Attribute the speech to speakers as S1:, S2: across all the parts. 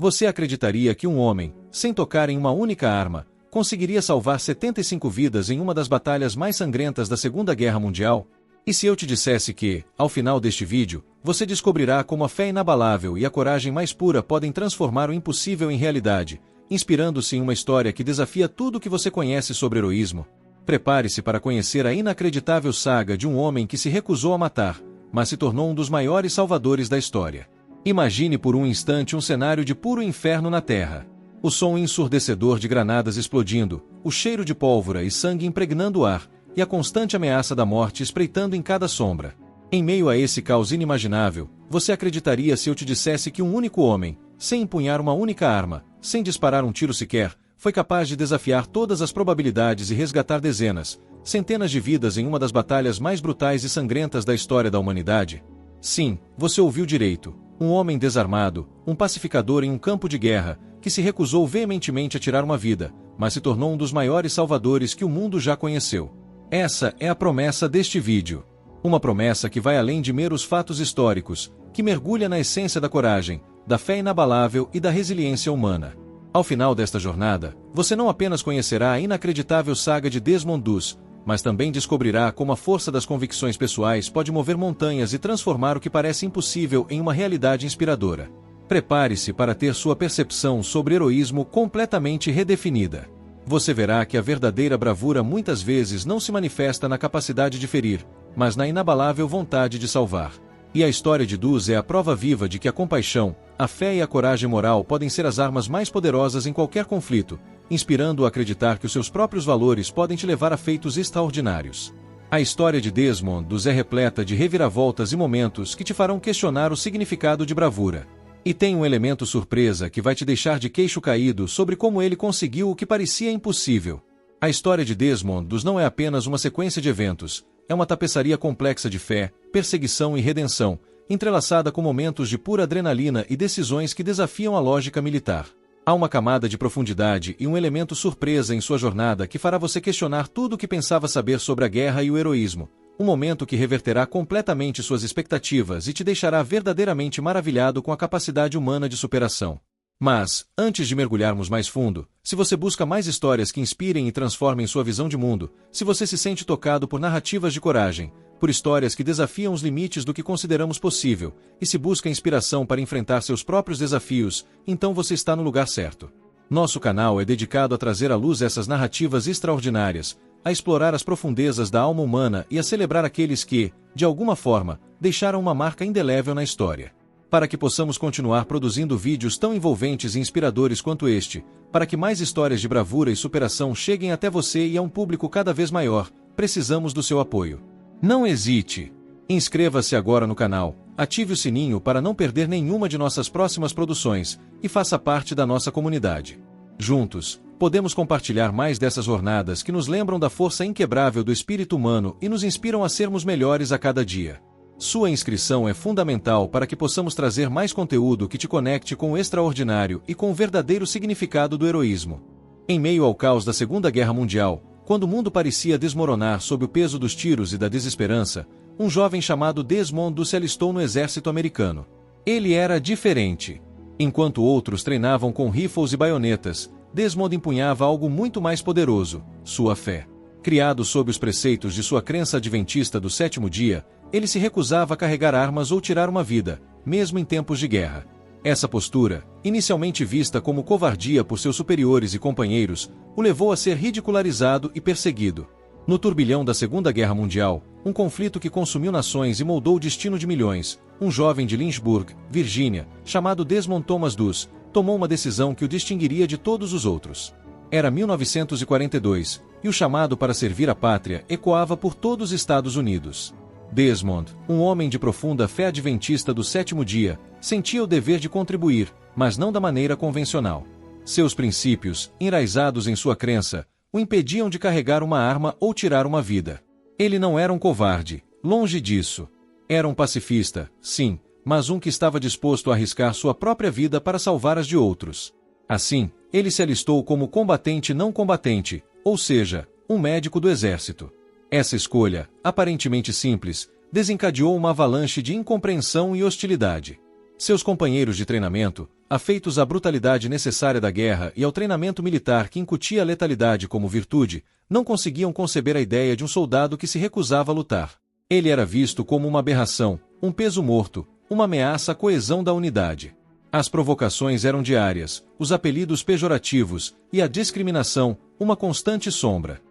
S1: Você acreditaria que um homem, sem tocar em uma única arma, conseguiria salvar 75 vidas em uma das batalhas mais sangrentas da Segunda Guerra Mundial? E se eu te dissesse que, ao final deste vídeo, você descobrirá como a fé inabalável e a coragem mais pura podem transformar o impossível em realidade, inspirando-se em uma história que desafia tudo o que você conhece sobre heroísmo? Prepare-se para conhecer a inacreditável saga de um homem que se recusou a matar, mas se tornou um dos maiores salvadores da história. Imagine por um instante um cenário de puro inferno na Terra. O som ensurdecedor de granadas explodindo, o cheiro de pólvora e sangue impregnando o ar, e a constante ameaça da morte espreitando em cada sombra. Em meio a esse caos inimaginável, você acreditaria se eu te dissesse que um único homem, sem empunhar uma única arma, sem disparar um tiro sequer, foi capaz de desafiar todas as probabilidades e resgatar dezenas, centenas de vidas em uma das batalhas mais brutais e sangrentas da história da humanidade? Sim, você ouviu direito. Um homem desarmado, um pacificador em um campo de guerra, que se recusou veementemente a tirar uma vida, mas se tornou um dos maiores salvadores que o mundo já conheceu. Essa é a promessa deste vídeo. Uma promessa que vai além de meros fatos históricos, que mergulha na essência da coragem, da fé inabalável e da resiliência humana. Ao final desta jornada, você não apenas conhecerá a inacreditável saga de Desmond Doss, mas também descobrirá como a força das convicções pessoais pode mover montanhas e transformar o que parece impossível em uma realidade inspiradora. Prepare-se para ter sua percepção sobre heroísmo completamente redefinida. Você verá que a verdadeira bravura muitas vezes não se manifesta na capacidade de ferir, mas na inabalável vontade de salvar. E a história de Doss é a prova viva de que a compaixão, a fé e a coragem moral podem ser as armas mais poderosas em qualquer conflito, inspirando-o a acreditar que os seus próprios valores podem te levar a feitos extraordinários. A história de Desmond Doss é repleta de reviravoltas e momentos que te farão questionar o significado de bravura. E tem um elemento surpresa que vai te deixar de queixo caído sobre como ele conseguiu o que parecia impossível. A história de Desmond Doss não é apenas uma sequência de eventos, é uma tapeçaria complexa de fé, perseguição e redenção, entrelaçada com momentos de pura adrenalina e decisões que desafiam a lógica militar. Há uma camada de profundidade e um elemento surpresa em sua jornada que fará você questionar tudo o que pensava saber sobre a guerra e o heroísmo. Um momento que reverterá completamente suas expectativas e te deixará verdadeiramente maravilhado com a capacidade humana de superação. Mas, antes de mergulharmos mais fundo, se você busca mais histórias que inspirem e transformem sua visão de mundo, se você se sente tocado por narrativas de coragem, por histórias que desafiam os limites do que consideramos possível, e se busca inspiração para enfrentar seus próprios desafios, então você está no lugar certo. Nosso canal é dedicado a trazer à luz essas narrativas extraordinárias, a explorar as profundezas da alma humana e a celebrar aqueles que, de alguma forma, deixaram uma marca indelével na história. Para que possamos continuar produzindo vídeos tão envolventes e inspiradores quanto este, para que mais histórias de bravura e superação cheguem até você e a um público cada vez maior, precisamos do seu apoio. Não hesite! Inscreva-se agora no canal, ative o sininho para não perder nenhuma de nossas próximas produções e faça parte da nossa comunidade. Juntos, podemos compartilhar mais dessas jornadas que nos lembram da força inquebrável do espírito humano e nos inspiram a sermos melhores a cada dia. Sua inscrição é fundamental para que possamos trazer mais conteúdo que te conecte com o extraordinário e com o verdadeiro significado do heroísmo. Em meio ao caos da Segunda Guerra Mundial, quando o mundo parecia desmoronar sob o peso dos tiros e da desesperança, um jovem chamado Desmond Doss se alistou no exército americano. Ele era diferente. Enquanto outros treinavam com rifles e baionetas, Desmond empunhava algo muito mais poderoso: sua fé. Criado sob os preceitos de sua crença adventista do sétimo dia, ele se recusava a carregar armas ou tirar uma vida, mesmo em tempos de guerra. Essa postura, inicialmente vista como covardia por seus superiores e companheiros, o levou a ser ridicularizado e perseguido. No turbilhão da Segunda Guerra Mundial, um conflito que consumiu nações e moldou o destino de milhões, um jovem de Lynchburg, Virgínia, chamado Desmond Thomas Doss, tomou uma decisão que o distinguiria de todos os outros. Era 1942, e o chamado para servir a pátria ecoava por todos os Estados Unidos. Desmond, um homem de profunda fé adventista do sétimo dia, sentia o dever de contribuir, mas não da maneira convencional. Seus princípios, enraizados em sua crença, o impediam de carregar uma arma ou tirar uma vida. Ele não era um covarde, longe disso. Era um pacifista, sim, mas um que estava disposto a arriscar sua própria vida para salvar as de outros. Assim, ele se alistou como combatente não combatente, ou seja, um médico do exército. Essa escolha, aparentemente simples, desencadeou uma avalanche de incompreensão e hostilidade. Seus companheiros de treinamento, afeitos à brutalidade necessária da guerra e ao treinamento militar que incutia a letalidade como virtude, não conseguiam conceber a ideia de um soldado que se recusava a lutar. Ele era visto como uma aberração, um peso morto, uma ameaça à coesão da unidade. As provocações eram diárias, os apelidos pejorativos e a discriminação, uma constante sombra.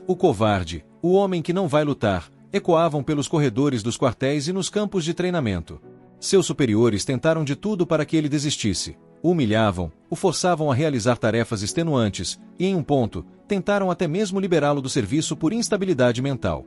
S1: O covarde, o homem que não vai lutar, ecoavam pelos corredores dos quartéis e nos campos de treinamento. Seus superiores tentaram de tudo para que ele desistisse. O humilhavam, o forçavam a realizar tarefas extenuantes e, em um ponto, tentaram até mesmo liberá-lo do serviço por instabilidade mental.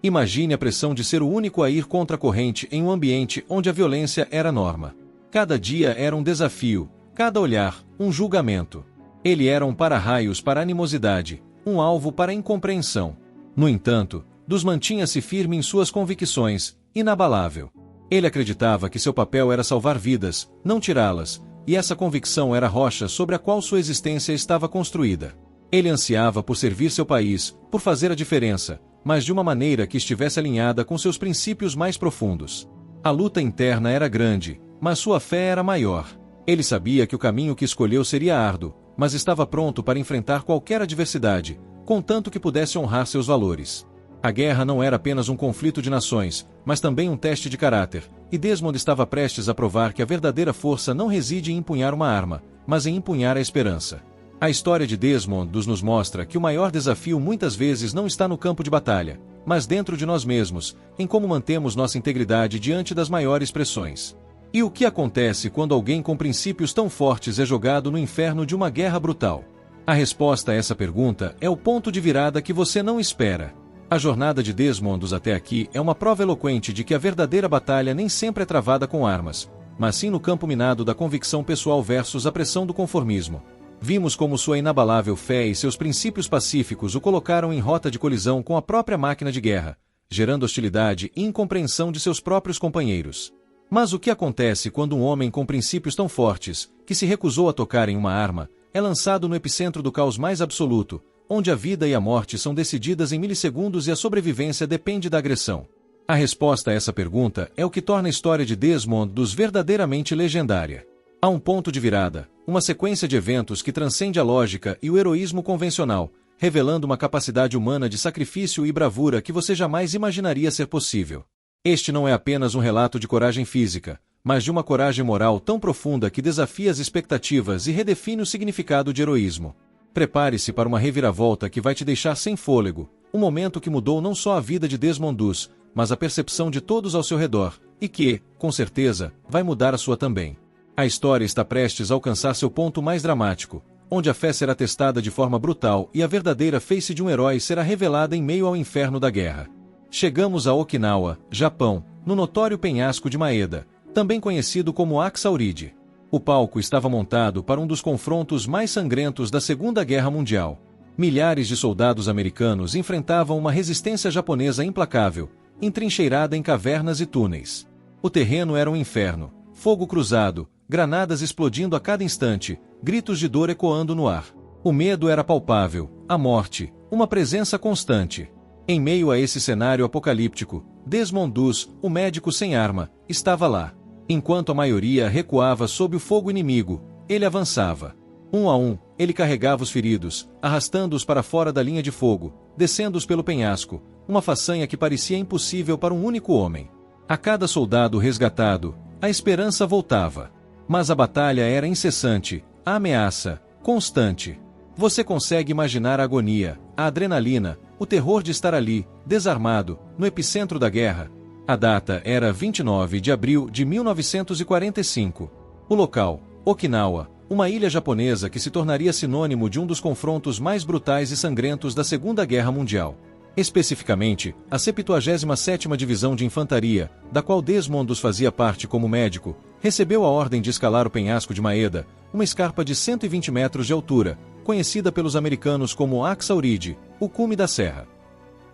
S1: Imagine a pressão de ser o único a ir contra a corrente em um ambiente onde a violência era norma. Cada dia era um desafio, cada olhar, um julgamento. Ele era um para-raios para a animosidade, um alvo para a incompreensão. No entanto, Dus mantinha-se firme em suas convicções, inabalável. Ele acreditava que seu papel era salvar vidas, não tirá-las, e essa convicção era a rocha sobre a qual sua existência estava construída. Ele ansiava por servir seu país, por fazer a diferença, mas de uma maneira que estivesse alinhada com seus princípios mais profundos. A luta interna era grande, mas sua fé era maior. Ele sabia que o caminho que escolheu seria árduo, mas estava pronto para enfrentar qualquer adversidade, contanto que pudesse honrar seus valores. A guerra não era apenas um conflito de nações, mas também um teste de caráter, e Desmond estava prestes a provar que a verdadeira força não reside em empunhar uma arma, mas em empunhar a esperança. A história de Desmond nos mostra que o maior desafio muitas vezes não está no campo de batalha, mas dentro de nós mesmos, em como mantemos nossa integridade diante das maiores pressões. E o que acontece quando alguém com princípios tão fortes é jogado no inferno de uma guerra brutal? A resposta a essa pergunta é o ponto de virada que você não espera. A jornada de Desmond até aqui é uma prova eloquente de que a verdadeira batalha nem sempre é travada com armas, mas sim no campo minado da convicção pessoal versus a pressão do conformismo. Vimos como sua inabalável fé e seus princípios pacíficos o colocaram em rota de colisão com a própria máquina de guerra, gerando hostilidade e incompreensão de seus próprios companheiros. Mas o que acontece quando um homem com princípios tão fortes, que se recusou a tocar em uma arma, é lançado no epicentro do caos mais absoluto, onde a vida e a morte são decididas em milissegundos e a sobrevivência depende da agressão? A resposta a essa pergunta é o que torna a história de Desmond verdadeiramente legendária. Há um ponto de virada, uma sequência de eventos que transcende a lógica e o heroísmo convencional, revelando uma capacidade humana de sacrifício e bravura que você jamais imaginaria ser possível. Este não é apenas um relato de coragem física, mas de uma coragem moral tão profunda que desafia as expectativas e redefine o significado de heroísmo. Prepare-se para uma reviravolta que vai te deixar sem fôlego, um momento que mudou não só a vida de Desmond Dus, mas a percepção de todos ao seu redor, e que, com certeza, vai mudar a sua também. A história está prestes a alcançar seu ponto mais dramático, onde a fé será testada de forma brutal e a verdadeira face de um herói será revelada em meio ao inferno da guerra. Chegamos a Okinawa, Japão, no notório penhasco de Maeda, também conhecido como Aksauride. O palco estava montado para um dos confrontos mais sangrentos da Segunda Guerra Mundial. Milhares de soldados americanos enfrentavam uma resistência japonesa implacável, entrincheirada em cavernas e túneis. O terreno era um inferno, fogo cruzado, granadas explodindo a cada instante, gritos de dor ecoando no ar. O medo era palpável, a morte, uma presença constante. Em meio a esse cenário apocalíptico, Desmond Dus, o médico sem arma, estava lá. Enquanto a maioria recuava sob o fogo inimigo, ele avançava. Um a um, ele carregava os feridos, arrastando-os para fora da linha de fogo, descendo-os pelo penhasco, uma façanha que parecia impossível para um único homem. A cada soldado resgatado, a esperança voltava. Mas a batalha era incessante, a ameaça, constante. Você consegue imaginar a agonia, a adrenalina, o terror de estar ali, desarmado, no epicentro da guerra? A data era 29 de abril de 1945. O local, Okinawa, uma ilha japonesa que se tornaria sinônimo de um dos confrontos mais brutais e sangrentos da Segunda Guerra Mundial. Especificamente, a 77ª Divisão de Infantaria, da qual Desmond fazia parte como médico, recebeu a ordem de escalar o penhasco de Maeda, uma escarpa de 120 metros de altura, conhecida pelos americanos como Aksauride, o cume da serra.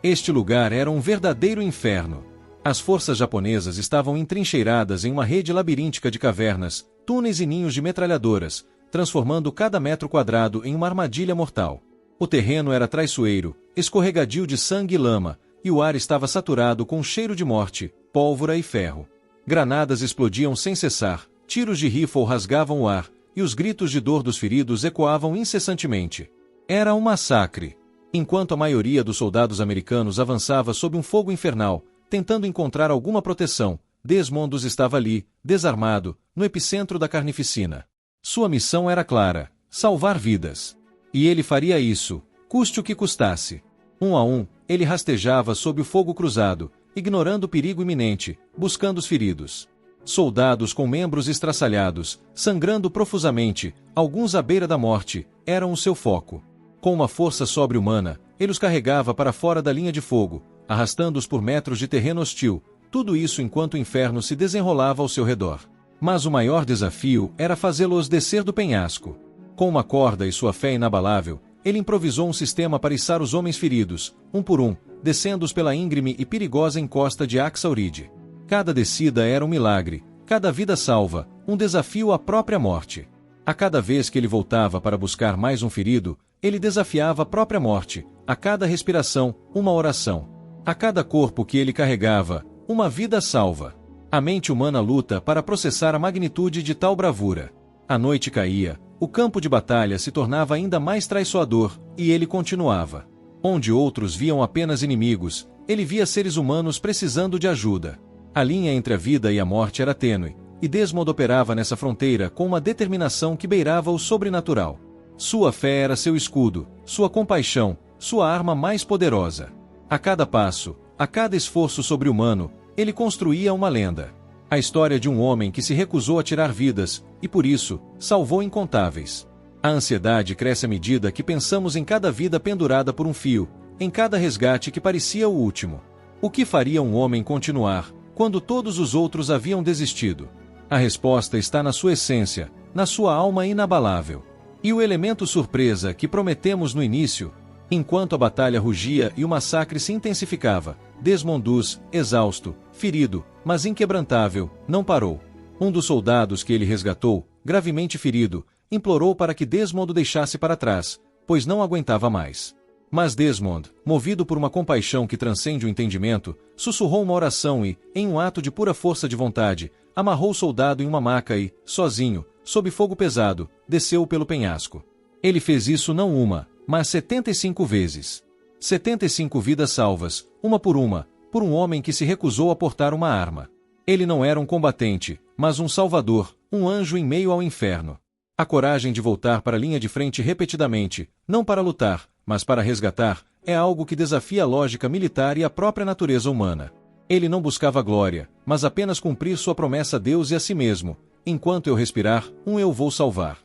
S1: Este lugar era um verdadeiro inferno. As forças japonesas estavam entrincheiradas em uma rede labiríntica de cavernas, túneis e ninhos de metralhadoras, transformando cada metro quadrado em uma armadilha mortal. O terreno era traiçoeiro, escorregadio de sangue e lama, e o ar estava saturado com cheiro de morte, pólvora e ferro. Granadas explodiam sem cessar, tiros de rifle rasgavam o ar, e os gritos de dor dos feridos ecoavam incessantemente. Era um massacre. Enquanto a maioria dos soldados americanos avançava sob um fogo infernal, tentando encontrar alguma proteção, Desmond estava ali, desarmado, no epicentro da carnificina. Sua missão era clara: salvar vidas. E ele faria isso, custe o que custasse. Um a um, ele rastejava sob o fogo cruzado, ignorando o perigo iminente, buscando os feridos. Soldados com membros estraçalhados, sangrando profusamente, alguns à beira da morte, eram o seu foco. Com uma força sobre-humana, ele os carregava para fora da linha de fogo, arrastando-os por metros de terreno hostil, tudo isso enquanto o inferno se desenrolava ao seu redor. Mas o maior desafio era fazê-los descer do penhasco. Com uma corda e sua fé inabalável, ele improvisou um sistema para içar os homens feridos, um por um, descendo-os pela íngreme e perigosa encosta de Axaurid. Cada descida era um milagre, cada vida salva, um desafio à própria morte. A cada vez que ele voltava para buscar mais um ferido, ele desafiava a própria morte, a cada respiração, uma oração. A cada corpo que ele carregava, uma vida salva. A mente humana luta para processar a magnitude de tal bravura. A noite caía, o campo de batalha se tornava ainda mais traiçoador, e ele continuava. Onde outros viam apenas inimigos, ele via seres humanos precisando de ajuda. A linha entre a vida e a morte era tênue, e Desmond operava nessa fronteira com uma determinação que beirava o sobrenatural. Sua fé era seu escudo, sua compaixão, sua arma mais poderosa. A cada passo, a cada esforço sobre-humano, ele construía uma lenda. A história de um homem que se recusou a tirar vidas, e por isso, salvou incontáveis. A ansiedade cresce à medida que pensamos em cada vida pendurada por um fio, em cada resgate que parecia o último. O que faria um homem continuar, quando todos os outros haviam desistido? A resposta está na sua essência, na sua alma inabalável. E o elemento surpresa que prometemos no início? Enquanto a batalha rugia e o massacre se intensificava, Desmond, exausto, ferido, mas inquebrantável, não parou. Um dos soldados que ele resgatou, gravemente ferido, implorou para que Desmond o deixasse para trás, pois não aguentava mais. Mas Desmond, movido por uma compaixão que transcende o entendimento, sussurrou uma oração e, em um ato de pura força de vontade, amarrou o soldado em uma maca e, sozinho, sob fogo pesado, desceu pelo penhasco. Ele fez isso não uma, mas 75 vezes. 75 vidas salvas, uma, por um homem que se recusou a portar uma arma. Ele não era um combatente, mas um salvador, um anjo em meio ao inferno. A coragem de voltar para a linha de frente repetidamente, não para lutar, mas para resgatar, é algo que desafia a lógica militar e a própria natureza humana. Ele não buscava glória, mas apenas cumprir sua promessa a Deus e a si mesmo: enquanto eu respirar, eu vou salvar.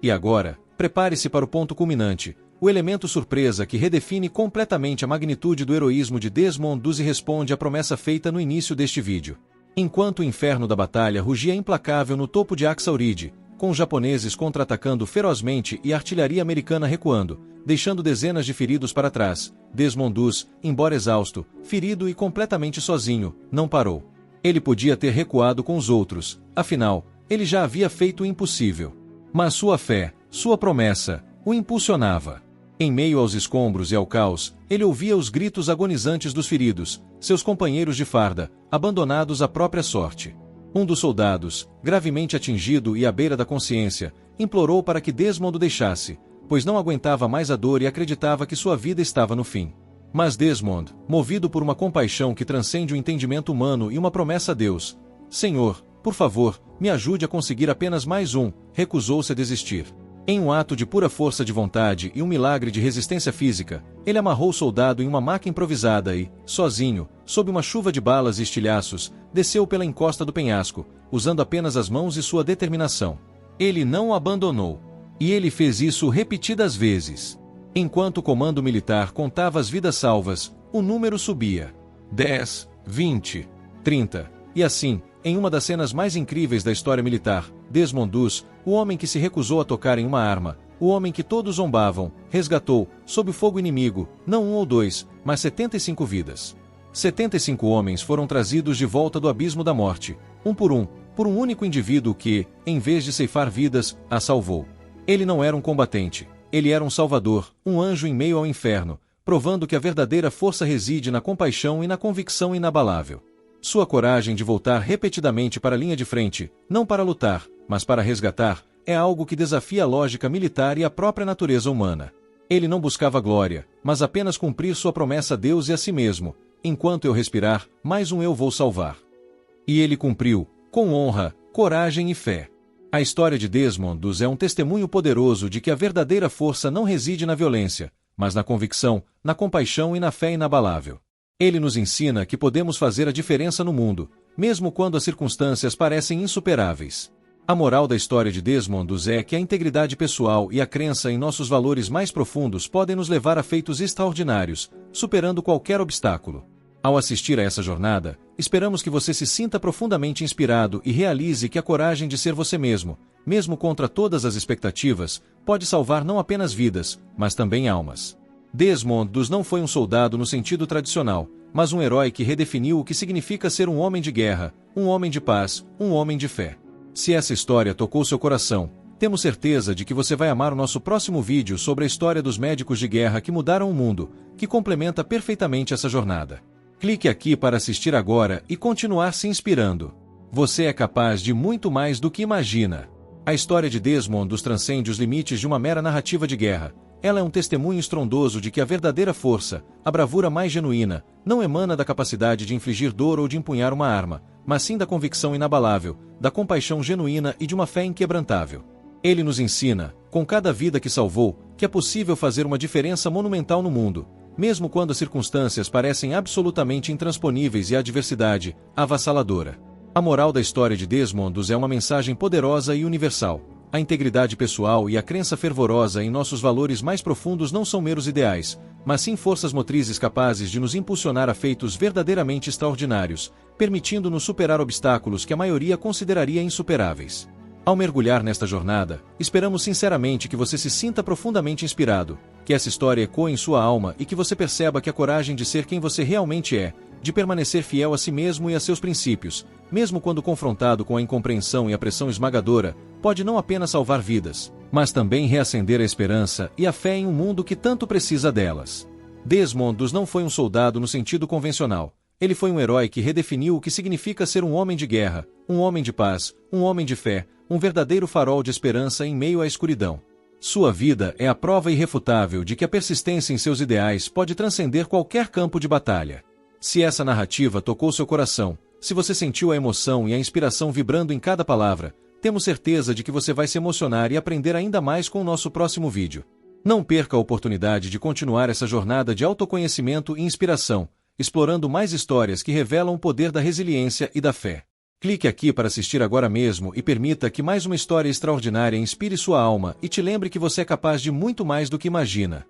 S1: E agora, prepare-se para o ponto culminante, o elemento surpresa que redefine completamente a magnitude do heroísmo de Desmond e responde à promessa feita no início deste vídeo. Enquanto o inferno da batalha rugia implacável no topo de Axaurid, com os japoneses contra-atacando ferozmente e a artilharia americana recuando, deixando dezenas de feridos para trás, Desmond, embora exausto, ferido e completamente sozinho, não parou. Ele podia ter recuado com os outros, afinal, ele já havia feito o impossível. Mas sua fé, sua promessa, o impulsionava. Em meio aos escombros e ao caos, ele ouvia os gritos agonizantes dos feridos, seus companheiros de farda, abandonados à própria sorte. Um dos soldados, gravemente atingido e à beira da consciência, implorou para que Desmond o deixasse, pois não aguentava mais a dor e acreditava que sua vida estava no fim. Mas Desmond, movido por uma compaixão que transcende o entendimento humano e uma promessa a Deus: Senhor, por favor, me ajude a conseguir apenas mais um, recusou-se a desistir. Em um ato de pura força de vontade e um milagre de resistência física, ele amarrou o soldado em uma maca improvisada e, sozinho, sob uma chuva de balas e estilhaços, desceu pela encosta do penhasco, usando apenas as mãos e sua determinação. Ele não o abandonou. E ele fez isso repetidas vezes. Enquanto o comando militar contava as vidas salvas, o número subia. 10, 20, 30. E assim, em uma das cenas mais incríveis da história militar, Desmond, o homem que se recusou a tocar em uma arma, o homem que todos zombavam, resgatou, sob o fogo inimigo, não um ou dois, mas 75 vidas. 75 homens foram trazidos de volta do abismo da morte, por um único indivíduo que, em vez de ceifar vidas, a salvou. Ele não era um combatente, ele era um salvador, um anjo em meio ao inferno, provando que a verdadeira força reside na compaixão e na convicção inabalável. Sua coragem de voltar repetidamente para a linha de frente, não para lutar, mas para resgatar, é algo que desafia a lógica militar e a própria natureza humana. Ele não buscava glória, mas apenas cumprir sua promessa a Deus e a si mesmo: enquanto eu respirar, mais um eu vou salvar. E ele cumpriu, com honra, coragem e fé. A história de Desmond Doss é um testemunho poderoso de que a verdadeira força não reside na violência, mas na convicção, na compaixão e na fé inabalável. Ele nos ensina que podemos fazer a diferença no mundo, mesmo quando as circunstâncias parecem insuperáveis. A moral da história de Desmond Doss é que a integridade pessoal e a crença em nossos valores mais profundos podem nos levar a feitos extraordinários, superando qualquer obstáculo. Ao assistir a essa jornada, esperamos que você se sinta profundamente inspirado e realize que a coragem de ser você mesmo, mesmo contra todas as expectativas, pode salvar não apenas vidas, mas também almas. Desmond Doss não foi um soldado no sentido tradicional, mas um herói que redefiniu o que significa ser um homem de guerra, um homem de paz, um homem de fé. Se essa história tocou seu coração, temos certeza de que você vai amar o nosso próximo vídeo sobre a história dos médicos de guerra que mudaram o mundo, que complementa perfeitamente essa jornada. Clique aqui para assistir agora e continuar se inspirando. Você é capaz de muito mais do que imagina. A história de Desmond Doss transcende os limites de uma mera narrativa de guerra. Ela é um testemunho estrondoso de que a verdadeira força, a bravura mais genuína, não emana da capacidade de infligir dor ou de empunhar uma arma, mas sim da convicção inabalável, da compaixão genuína e de uma fé inquebrantável. Ele nos ensina, com cada vida que salvou, que é possível fazer uma diferença monumental no mundo, mesmo quando as circunstâncias parecem absolutamente intransponíveis e a adversidade, avassaladora. A moral da história de Desmond Doss é uma mensagem poderosa e universal. A integridade pessoal e a crença fervorosa em nossos valores mais profundos não são meros ideais, mas sim forças motrizes capazes de nos impulsionar a feitos verdadeiramente extraordinários, permitindo-nos superar obstáculos que a maioria consideraria insuperáveis. Ao mergulhar nesta jornada, esperamos sinceramente que você se sinta profundamente inspirado, que essa história ecoe em sua alma e que você perceba que a coragem de ser quem você realmente é, de permanecer fiel a si mesmo e a seus princípios, mesmo quando confrontado com a incompreensão e a pressão esmagadora, pode não apenas salvar vidas, mas também reacender a esperança e a fé em um mundo que tanto precisa delas. Desmond Doss não foi um soldado no sentido convencional. Ele foi um herói que redefiniu o que significa ser um homem de guerra, um homem de paz, um homem de fé, um verdadeiro farol de esperança em meio à escuridão. Sua vida é a prova irrefutável de que a persistência em seus ideais pode transcender qualquer campo de batalha. Se essa narrativa tocou seu coração, se você sentiu a emoção e a inspiração vibrando em cada palavra, temos certeza de que você vai se emocionar e aprender ainda mais com o nosso próximo vídeo. Não perca a oportunidade de continuar essa jornada de autoconhecimento e inspiração, explorando mais histórias que revelam o poder da resiliência e da fé. Clique aqui para assistir agora mesmo e permita que mais uma história extraordinária inspire sua alma e te lembre que você é capaz de muito mais do que imagina.